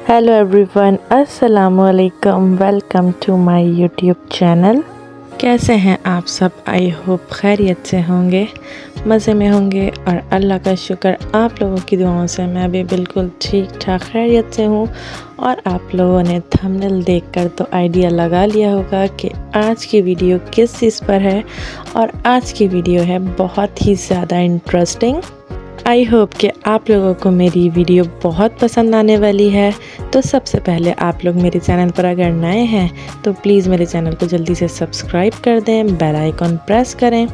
Hello everyone, अस्सलाम वालेकुम। Welcome to my YouTube channel. कैसे हैं आप सब? आई होप खैरियत से होंगे, मज़े में होंगे और अल्लाह का शुक्र आप लोगों की दुआओं से मैं भी बिल्कुल ठीक ठाक खैरियत से हूँ। और आप लोगों ने थंबनेल देखकर तो आइडिया लगा लिया होगा कि आज की वीडियो किस चीज़ पर है। और आज की वीडियो है बहुत ही ज़्यादा इंटरेस्टिंग। आई होप कि आप लोगों को मेरी वीडियो बहुत पसंद आने वाली है। तो सबसे पहले आप लोग मेरे चैनल पर अगर नए हैं तो प्लीज़ मेरे चैनल को जल्दी से सब्सक्राइब कर दें, बेल आइकॉन प्रेस करें,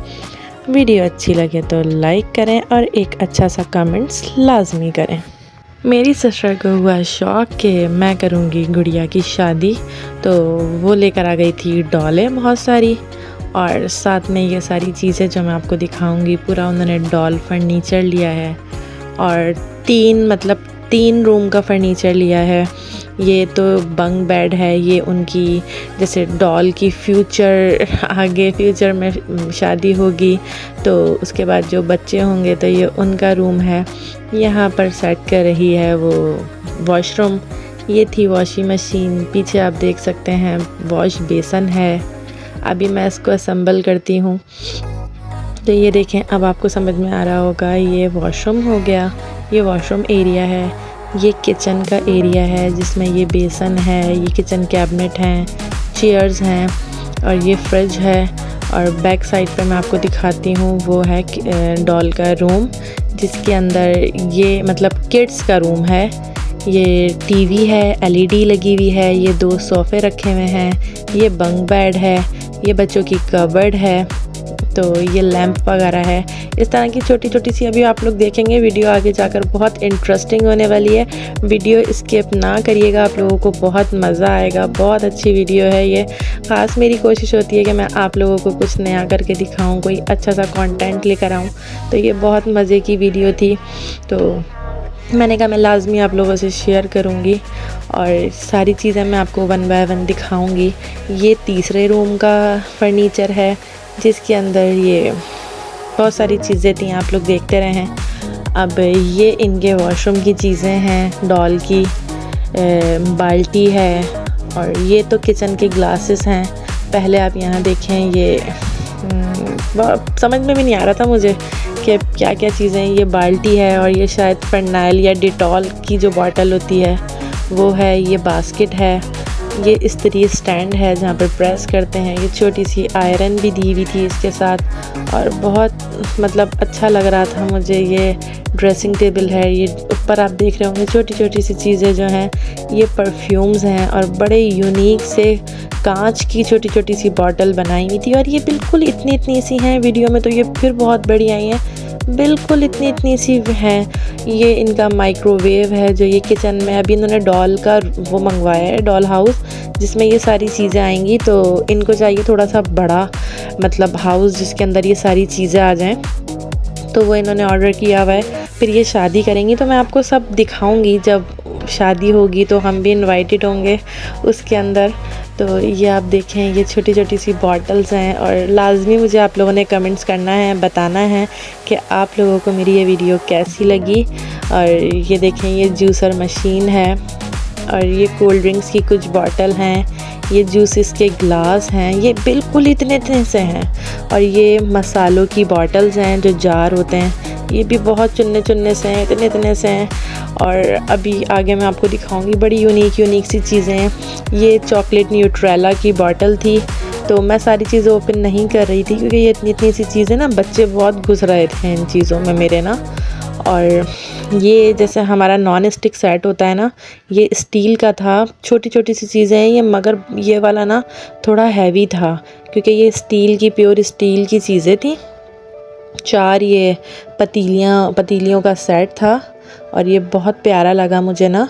वीडियो अच्छी लगे तो लाइक करें और एक अच्छा सा कमेंट्स लाजमी करें। मेरी सिस्टर को हुआ शौक़ कि मैं करूँगी गुड़िया की शादी, तो वो लेकर आ गई थी डॉलें बहुत सारी और साथ में ये सारी चीज़ें जो मैं आपको दिखाऊंगी। पूरा उन्होंने डॉल फर्नीचर लिया है और तीन रूम का फर्नीचर लिया है। ये तो बंक बेड है, ये उनकी जैसे डॉल की आगे फ्यूचर में शादी होगी तो उसके बाद जो बच्चे होंगे तो ये उनका रूम है। यहाँ पर सेट कर रही है वो वॉशरूम। ये थी वॉशिंग मशीन, पीछे आप देख सकते हैं वॉश बेसन है। अभी मैं इसको असेंबल करती हूँ। तो ये देखें, अब आपको समझ में आ रहा होगा, ये वॉशरूम हो गया, ये वॉशरूम एरिया है। ये किचन का एरिया है जिसमें ये बेसन है, ये किचन कैबिनेट हैं, चेयर्स हैं और ये फ्रिज है। और बैक साइड पे मैं आपको दिखाती हूँ, वो है डॉल का रूम जिसके अंदर ये किड्स का रूम है। ये टीवी है, एलईडी लगी हुई है, ये 2 सोफ़े रखे हुए हैं, ये बंक बेड है, ये बच्चों की कबर्ड है, तो ये लैंप वगैरह है। इस तरह की छोटी छोटी सी अभी आप लोग देखेंगे। वीडियो आगे जाकर बहुत इंटरेस्टिंग होने वाली है। वीडियो स्किप ना करिएगा, आप लोगों को बहुत मज़ा आएगा। बहुत अच्छी वीडियो है ये। ख़ास मेरी कोशिश होती है कि मैं आप लोगों को कुछ नया करके दिखाऊं, कोई अच्छा सा कंटेंट लेकर आऊं। तो ये बहुत मज़े की वीडियो थी, तो मैंने कहा मैं लाजमी आप लोगों से शेयर करूंगी और सारी चीज़ें मैं आपको 1 बाय 1 दिखाऊंगी। ये तीसरे रूम का फर्नीचर है जिसके अंदर ये बहुत सारी चीज़ें थी, आप लोग देखते रहें। अब ये इनके वॉशरूम की चीज़ें हैं, डॉल की बाल्टी है और ये तो किचन के ग्लासेस हैं। पहले आप यहाँ देखें, ये समझ में भी नहीं आ रहा था मुझे कि क्या क्या चीज़ें। ये बाल्टी है और ये शायद फर्नाइल या डिटॉल की जो बॉटल होती है वो है। ये बास्केट है, ये इस्त्री स्टैंड है जहाँ पर प्रेस करते हैं। ये छोटी सी आयरन भी दी हुई थी इसके साथ और बहुत अच्छा लग रहा था मुझे। ये ड्रेसिंग टेबल है, ये ऊपर आप देख रहे होंगे छोटी छोटी सी चीज़ें जो हैं ये परफ्यूम्स हैं और बड़े यूनिक से कांच की छोटी छोटी सी बॉटल बनाई हुई थी। और ये बिल्कुल इतनी सी हैं, वीडियो में तो ये फिर बहुत बड़ी आई हैं, बिल्कुल इतनी सी हैं। ये इनका माइक्रोवेव है जो ये किचन में अभी इन्होंने डॉल का वो मंगवाया है, डॉल हाउस, जिसमें ये सारी चीज़ें आएंगी। तो इनको चाहिए थोड़ा सा बड़ा हाउस जिसके अंदर ये सारी चीज़ें आ जाएं, तो वो इन्होंने ऑर्डर किया हुआ है। फिर ये शादी करेंगी तो मैं आपको सब दिखाऊंगी। जब शादी होगी तो हम भी इनवाइटेड होंगे उसके अंदर। तो ये आप देखें, ये छोटी छोटी सी बॉटल्स हैं और लाजमी मुझे आप लोगों ने कमेंट्स करना है, बताना है कि आप लोगों को मेरी ये वीडियो कैसी लगी। और ये देखें, ये जूसर मशीन है और ये कोल्ड ड्रिंक्स की कुछ बॉटल हैं, ये जूसेस के ग्लास हैं, ये बिल्कुल इतने से हैं। और ये मसालों की बॉटल्स हैं जो जार होते हैं, ये भी बहुत चुन्ने से हैं, इतने से हैं। और अभी आगे मैं आपको दिखाऊंगी, बड़ी यूनिक सी चीज़ें हैं। ये चॉकलेट न्यूट्रेला की बॉटल थी, तो मैं सारी चीज़ें ओपन नहीं कर रही थी क्योंकि ये इतनी सी चीज़ें ना, बच्चे बहुत घुस रहे थे इन चीज़ों में मेरे ना। और ये जैसे हमारा नॉन स्टिक सेट होता है ना, ये स्टील का था। छोटी सी चीज़ें हैं ये, मगर ये वाला ना थोड़ा हैवी था क्योंकि ये प्योर स्टील की चीज़ें थी। 4 ये पतीलियों का सेट था और ये बहुत प्यारा लगा मुझे ना।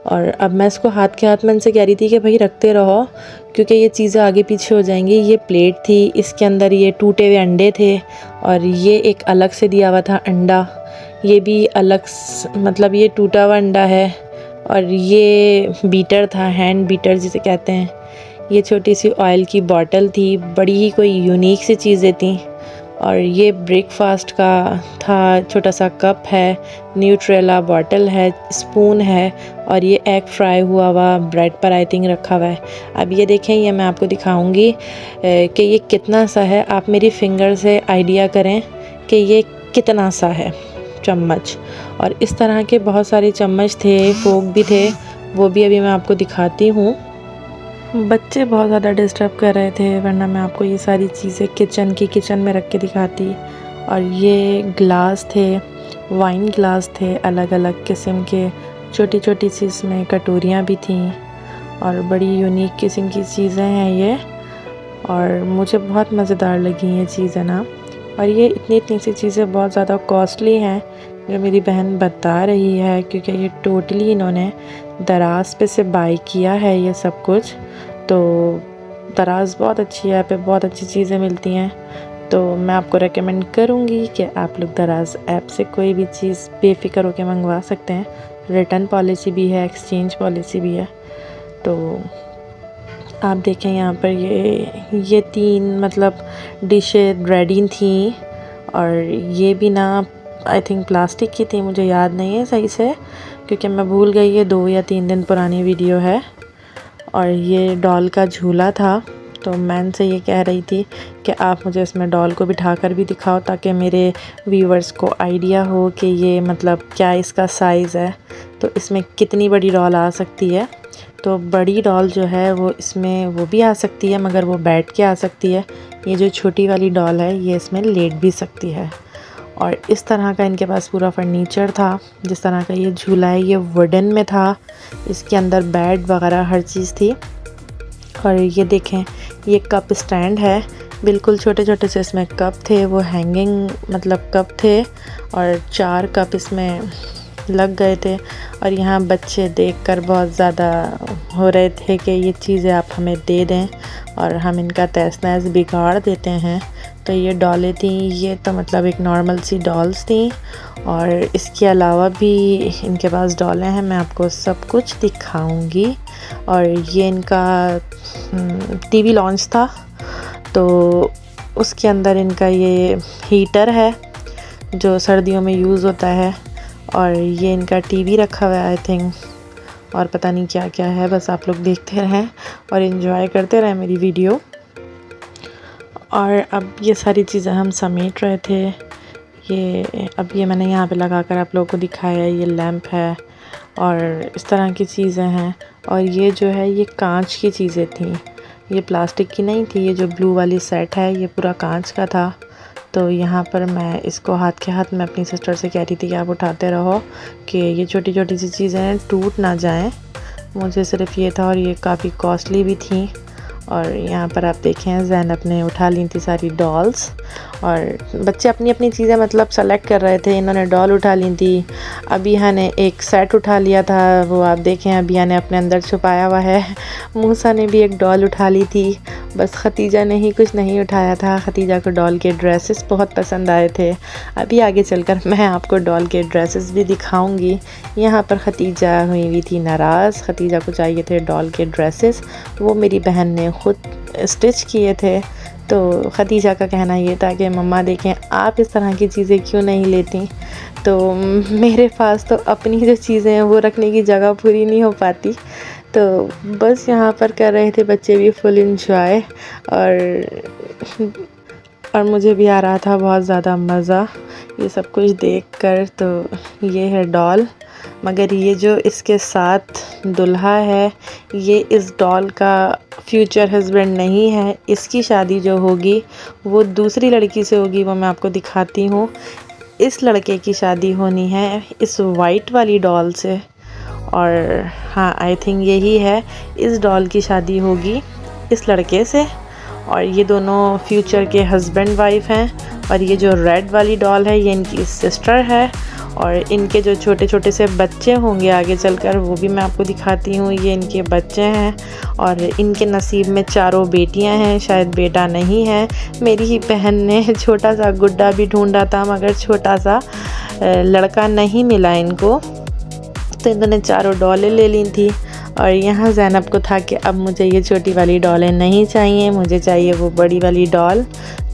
और अब मैं इसको हाथ के हाथ में इनसे कह रही थी कि भाई रखते रहो क्योंकि ये चीज़ें आगे पीछे हो जाएंगी। ये प्लेट थी, इसके अंदर ये टूटे हुए अंडे थे और ये एक अलग से दिया हुआ था अंडा। ये भी ये टूटा हुआ अंडा है। और ये बीटर था, हैंड बीटर जिसे कहते हैं। ये छोटी सी ऑयल की बॉटल थी, बड़ी ही कोई यूनिक सी चीज़ें थी। और ये ब्रेकफास्ट का था। छोटा सा कप है, न्यूट्रेला बॉटल है, स्पून है और ये एग फ्राई हुआ हुआ ब्रेड पर आई थिंक रखा हुआ है। अब ये देखें, ये मैं आपको दिखाऊंगी कि ये कितना सा है। आप मेरी फिंगर से आइडिया करें कि ये कितना सा है चम्मच। और इस तरह के बहुत सारे चम्मच थे, फोक भी थे, वो भी अभी मैं आपको दिखाती हूँ। बच्चे बहुत ज़्यादा डिस्टर्ब कर रहे थे, वरना मैं आपको ये सारी चीज़ें किचन में रख के दिखाती। और ये ग्लास थे, वाइन ग्लास थे, अलग अलग किस्म के, छोटी छोटी सी इसमें कटोरियाँ भी थीं और बड़ी यूनिक किस्म की चीज़ें हैं ये। और मुझे बहुत मज़ेदार लगी ये चीज़ें ना। और ये इतनी सी चीज़ें बहुत ज़्यादा कॉस्टली हैं जो मेरी बहन बता रही है, क्योंकि ये टोटली इन्होंने दराज पे से बाई किया है ये सब कुछ। तो दराज बहुत अच्छी ऐप है, बहुत अच्छी चीज़ें मिलती हैं। तो मैं आपको रेकमेंड करूँगी कि आप लोग दराज ऐप से कोई भी चीज़ बेफ़िक्र होकर मंगवा सकते हैं। रिटर्न पॉलिसी भी है, एक्सचेंज पॉलिसी भी है। तो आप देखें यहाँ पर ये 3 मतलब डिशें रेडी थी। और ये भी ना आई थिंक प्लास्टिक की थी, मुझे याद नहीं है सही से क्योंकि मैं भूल गई, ये 2 या 3 दिन पुरानी वीडियो है। और ये डॉल का झूला था, तो मैं इनसे ये कह रही थी कि आप मुझे इसमें डॉल को बिठा कर भी दिखाओ ताकि मेरे व्यूवर्स को आइडिया हो कि ये मतलब क्या इसका साइज़ है, तो इसमें कितनी बड़ी डॉल आ सकती है। तो बड़ी डॉल जो है वो इसमें वो भी आ सकती है, मगर वो बैठ के आ सकती है। ये जो छोटी वाली डॉल है ये इसमें लेट भी सकती है। और इस तरह का इनके पास पूरा फर्नीचर था। जिस तरह का ये झूला है ये वुडन में था, इसके अंदर बेड वगैरह हर चीज़ थी। और ये देखें, ये कप स्टैंड है, बिल्कुल छोटे छोटे से इसमें कप थे, वो हैंगिंग मतलब कप थे और 4 कप इसमें लग गए थे। और यहाँ बच्चे देखकर बहुत ज़्यादा हो रहे थे कि ये चीज़ें आप हमें दे दें और हम इनका तहस नहस बिगाड़ देते हैं। तो ये डॉलें थी, ये तो मतलब एक नॉर्मल सी डॉल्स थी। और इसके अलावा भी इनके पास डॉलें हैं, मैं आपको सब कुछ दिखाऊंगी। और ये इनका टीवी लॉन्च था, तो उसके अंदर इनका ये हीटर है जो सर्दियों में यूज़ होता है। और ये इनका टीवी रखा हुआ है आई थिंक, और पता नहीं क्या क्या है। बस आप लोग देखते रहें और एंजॉय करते रहें मेरी वीडियो। और अब ये सारी चीज़ें हम समेट रहे थे। ये मैंने यहाँ पे लगा कर आप लोगों को दिखाया है। ये लैंप है और इस तरह की चीज़ें हैं। और ये जो है ये कांच की चीज़ें थी, ये प्लास्टिक की नहीं थी। ये जो ब्लू वाली सेट है ये पूरा कांच का था। तो यहाँ पर मैं इसको हाथ के हाथ में अपनी सिस्टर से कह रही थी कि आप उठाते रहो कि ये छोटी छोटी सी चीज़ें टूट ना जाएं। मुझे सिर्फ ये था, और ये काफ़ी कॉस्टली भी थी। और यहाँ पर आप देखें ज़ैनब ने उठा ली थी सारी डॉल्स, और बच्चे अपनी अपनी चीज़ें मतलब सेलेक्ट कर रहे थे। इन्होंने डॉल उठा ली थी, अबिया ने एक सेट उठा लिया था, वो आप देखें अबिया ने अपने अंदर छुपाया हुआ है। मूसा ने भी एक डॉल उठा ली थी, बस खतीजा ने ही कुछ नहीं उठाया था। खतीजा को डॉल के ड्रेसेस बहुत पसंद आए थे। अभी आगे चलकर मैं आपको डॉल के ड्रेसेस भी दिखाऊंगी। यहाँ पर खतीजा हुई थी नाराज़, खतीजा को चाहिए थे डॉल के ड्रेसेस, वो मेरी बहन ने खुद स्टिच किए थे। तो खतीजा का कहना ये था कि मम्मा देखें आप इस तरह की चीज़ें क्यों नहीं लेती। तो मेरे पास तो अपनी जो चीज़ें हैं वो रखने की जगह पूरी नहीं हो पाती। तो बस यहाँ पर कर रहे थे बच्चे भी फुल इंजॉय, और मुझे भी आ रहा था बहुत ज़्यादा मज़ा ये सब कुछ देखकर। तो ये है डॉल, मगर ये जो इसके साथ दुल्हा है ये इस डॉल का फ्यूचर हस्बैंड नहीं है। इसकी शादी जो होगी वो दूसरी लड़की से होगी, वो मैं आपको दिखाती हूँ। इस लड़के की शादी होनी है इस वाइट वाली डॉल से। और हाँ आई थिंक यही है, इस डॉल की शादी होगी इस लड़के से, और ये दोनों फ्यूचर के हस्बैंड वाइफ हैं। और ये जो रेड वाली डॉल है ये इनकी सिस्टर है, और इनके जो छोटे छोटे से बच्चे होंगे आगे चलकर वो भी मैं आपको दिखाती हूँ। ये इनके बच्चे हैं, और इनके नसीब में 4 बेटियां हैं, शायद बेटा नहीं है। मेरी ही बहन ने छोटा सा गुड्डा भी ढूंढा था, मगर छोटा सा लड़का नहीं मिला इनको, तो इन्होंने 4 डॉलें ले ली थी। और यहाँ ज़ैनब को था कि अब मुझे ये छोटी वाली डॉलें नहीं चाहिए, मुझे चाहिए वो बड़ी वाली डॉल।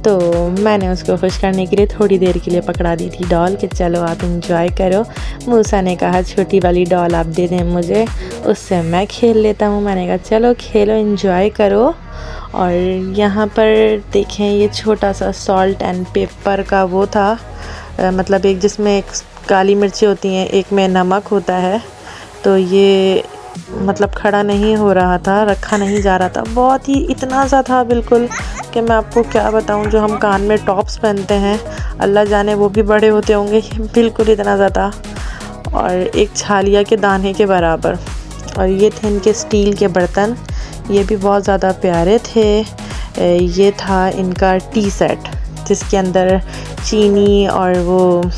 तो मैंने उसको खुश करने के लिए थोड़ी देर के लिए पकड़ा दी थी डॉल कि चलो आप इंजॉय करो। मूसा ने कहा छोटी वाली डॉल आप दे दें मुझे, उससे मैं खेल लेता हूँ। मैंने कहा चलो खेलो, इंजॉय करो। और यहाँ पर देखें ये छोटा सा सॉल्ट एंड पेपर का वो था, मतलब एक जिसमें एक काली मिर्ची होती हैं, एक में नमक होता है। तो ये मतलब खड़ा नहीं हो रहा था, रखा नहीं जा रहा था, बहुत ही इतना सा था बिल्कुल कि मैं आपको क्या बताऊं। जो हम कान में टॉप्स पहनते हैं, अल्लाह जाने वो भी बड़े होते होंगे, बिल्कुल इतना सा था, और एक छालिया के दाने के बराबर। और ये थे इनके स्टील के बर्तन, ये भी बहुत ज़्यादा प्यारे थे। ये था इनका टी सेट जिसके अंदर चीनी और वो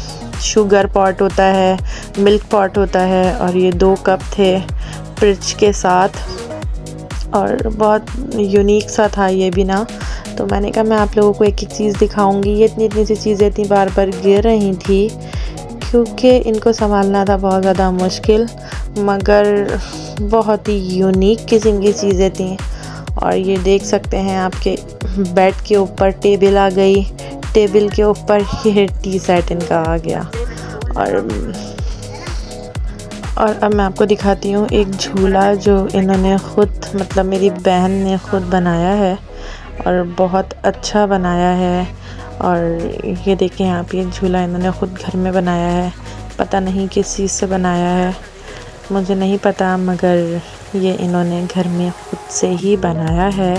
शुगर पॉट होता है, मिल्क पॉट होता है, और ये 2 कप थे फ्रिज के साथ, और बहुत यूनिक सा था ये भी ना। तो मैंने कहा मैं आप लोगों को एक एक चीज़ दिखाऊंगी। ये इतनी सी चीज़ें इतनी बार बार गिर रही थी क्योंकि इनको संभालना था बहुत ज़्यादा मुश्किल, मगर बहुत ही यूनिक किस्म की चीज़ें थी। और ये देख सकते हैं आपके बेड के ऊपर टेबल आ गई, टेबल के ऊपर ये टी सेट इनका आ गया। और अब मैं आपको दिखाती हूँ एक झूला जो इन्होंने ख़ुद, मतलब मेरी बहन ने ख़ुद बनाया है और बहुत अच्छा बनाया है। और ये देखें आप, ये झूला इन्होंने ख़ुद घर में बनाया है, पता नहीं किस चीज़ से बनाया है, मुझे नहीं पता, मगर ये इन्होंने घर में ख़ुद से ही बनाया है।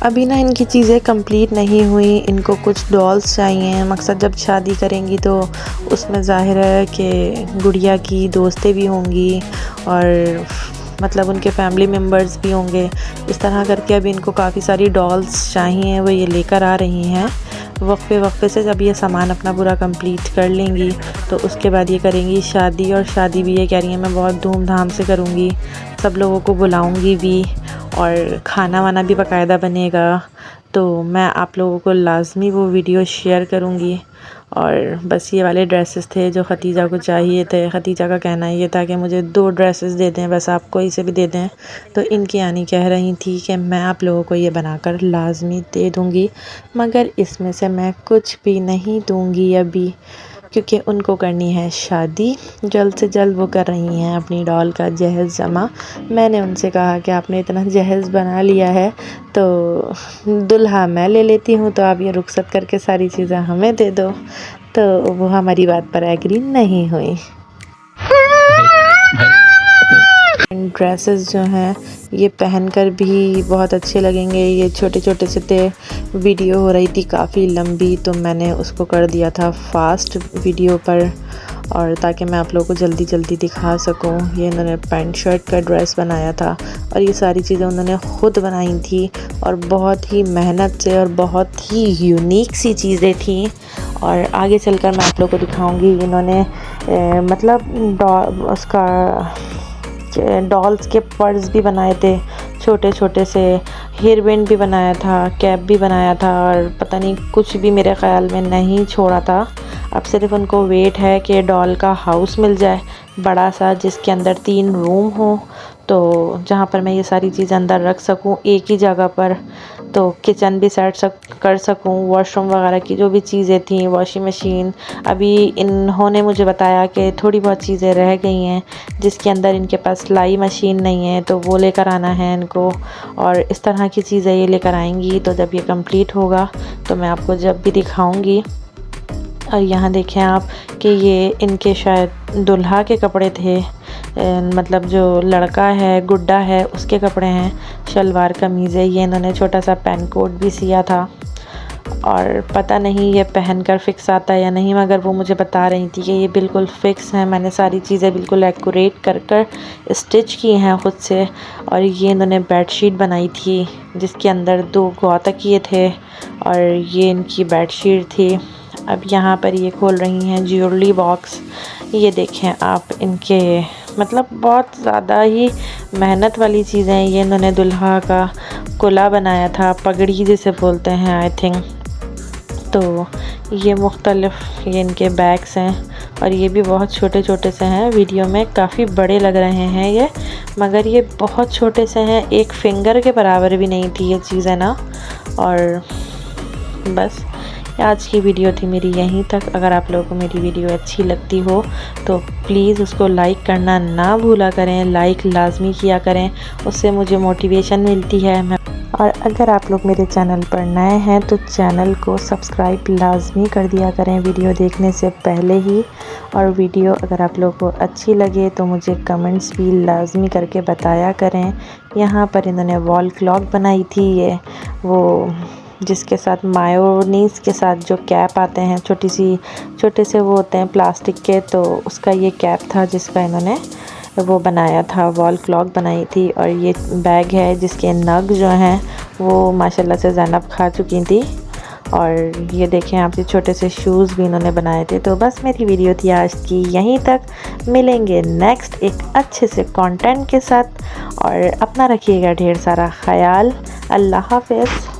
अभी ना इनकी चीज़ें कंप्लीट नहीं हुई, इनको कुछ डॉल्स चाहिए। मकसद जब शादी करेंगी तो उसमें ज़ाहिर है कि गुड़िया की दोस्तें भी होंगी और मतलब उनके फैमिली मेम्बर्स भी होंगे। इस तरह करके अभी इनको काफ़ी सारी डॉल्स चाहिए, वो ये लेकर आ रही हैं। वक्फे से जब ये सामान अपना पूरा कंप्लीट कर लेंगी तो उसके बाद ये करेंगी शादी। और शादी भी ये कह रही हैं मैं बहुत धूमधाम से करूँगी, सब लोगों को बुलाऊँगी भी, और खाना वाना भी बाकायदा बनेगा। तो मैं आप लोगों को लाजमी वो वीडियो शेयर करूँगी। और बस ये वाले ड्रेसेस थे जो ख़तीजा को चाहिए थे। ख़तीजा का कहना ये था कि मुझे 2 ड्रेसेस दे दें, बस आप कोई से भी दे दें। तो इनकी आनी कह रही थी कि मैं आप लोगों को ये बनाकर लाजमी दे दूँगी, मगर इसमें से मैं कुछ भी नहीं दूँगी अभी, क्योंकि उनको करनी है शादी। जल्द से जल्द वो कर रही हैं अपनी डॉल का जहेज़ जमा। मैंने उनसे कहा कि आपने इतना जहेज़ बना लिया है तो दुल्हा मैं ले लेती हूँ, तो आप ये रुखसत करके सारी चीज़ें हमें दे दो। तो वो हमारी बात पर एग्री नहीं हुई। ड्रेसेस जो हैं ये पहनकर भी बहुत अच्छे लगेंगे। ये छोटे छोटे से थे, वीडियो हो रही थी काफ़ी लंबी, तो मैंने उसको कर दिया था फास्ट वीडियो पर, और ताकि मैं आप लोगों को जल्दी जल्दी दिखा सकूं। ये इन्होंने पैंट शर्ट का ड्रेस बनाया था और ये सारी चीज़ें उन्होंने ख़ुद बनाई थी और बहुत ही मेहनत से, और बहुत ही यूनिक सी चीज़ें थी। और आगे चलकर मैं आप लोगों को दिखाऊंगी। इन्होंने मतलब उसका डॉल्स के पर्स भी बनाए थे छोटे छोटे से, हेयर बैंड भी बनाया था, कैप भी बनाया था, और पता नहीं कुछ भी मेरे ख़्याल में नहीं छोड़ा था। अब सिर्फ उनको वेट है कि डॉल का हाउस मिल जाए बड़ा सा, जिसके अंदर 3 रूम हो, तो जहाँ पर मैं ये सारी चीज़ें अंदर रख सकूँ एक ही जगह पर। तो किचन भी सेट कर सकूँ, वॉशरूम वगैरह की जो भी चीज़ें थी, वॉशिंग मशीन। अभी इन्होंने मुझे बताया कि थोड़ी बहुत चीज़ें रह गई हैं जिसके अंदर इनके पास सिलाई मशीन नहीं है, तो वो लेकर आना है इनको, और इस तरह की चीज़ें ये लेकर आएंगी। तो जब ये कंप्लीट होगा तो मैं आपको जब भी दिखाऊंगी। और यहाँ देखें आप कि ये इनके शायद दुल्हा के कपड़े थे, मतलब जो लड़का है, गुड्डा है, उसके कपड़े हैं, शलवार कमीज़ है। ये इन्होंने छोटा सा पैन कोट भी सिया था, और पता नहीं ये पहनकर फ़िक्स आता है या नहीं, मगर वो मुझे बता रही थी कि ये बिल्कुल फ़िक्स है। मैंने सारी चीज़ें बिल्कुल एक्यूरेट कर स्टिच की हैं ख़ुद से। और ये इन्होंने बेडशीट बनाई थी जिसके अंदर 2 गौतकिए थे, और ये इनकी बेडशीट थी। अब यहाँ पर ये खोल रही हैं ज्वेलरी बॉक्स। ये देखें आप, इनके मतलब बहुत ज़्यादा ही मेहनत वाली चीज़ें हैं। ये इन्होंने दुल्हा का कुला बनाया था, पगड़ी जिसे बोलते हैं आई थिंक। तो ये मुख्तलिफ ये इनके बैग्स हैं, और ये भी बहुत छोटे छोटे से हैं। वीडियो में काफ़ी बड़े लग रहे हैं ये, मगर ये बहुत छोटे से हैं, एक फिंगर के बराबर भी नहीं थी ये चीज़ें ना। और बस आज की वीडियो थी मेरी यहीं तक। अगर आप लोगों को मेरी वीडियो अच्छी लगती हो तो प्लीज़ उसको लाइक करना ना भूला करें, लाइक लाजमी किया करें, उससे मुझे मोटिवेशन मिलती है। और अगर आप लोग मेरे चैनल पर नए हैं तो चैनल को सब्सक्राइब लाजमी कर दिया करें वीडियो देखने से पहले ही। और वीडियो अगर आप लोगों को अच्छी लगे तो मुझे कमेंट्स भी लाजमी करके बताया करें। यहाँ पर इन्होंने वॉल क्लॉक बनाई थी, ये वो जिसके साथ मायोनीज़ के साथ जो कैप आते हैं छोटे से वो होते हैं प्लास्टिक के, तो उसका ये कैप था जिसका इन्होंने वो बनाया था, वॉल क्लॉक बनाई थी। और ये बैग है जिसके नग जो हैं वो माशाल्लाह से ज़ैनब खा चुकी थी। और ये देखें आप, ये छोटे से शूज़ भी इन्होंने बनाए थे। तो बस मेरी वीडियो थी आज की यहीं तक। मिलेंगे नेक्स्ट एक अच्छे से कंटेंट के साथ, और अपना रखिएगा ढेर सारा ख्याल। अल्लाह हाफ़िज़।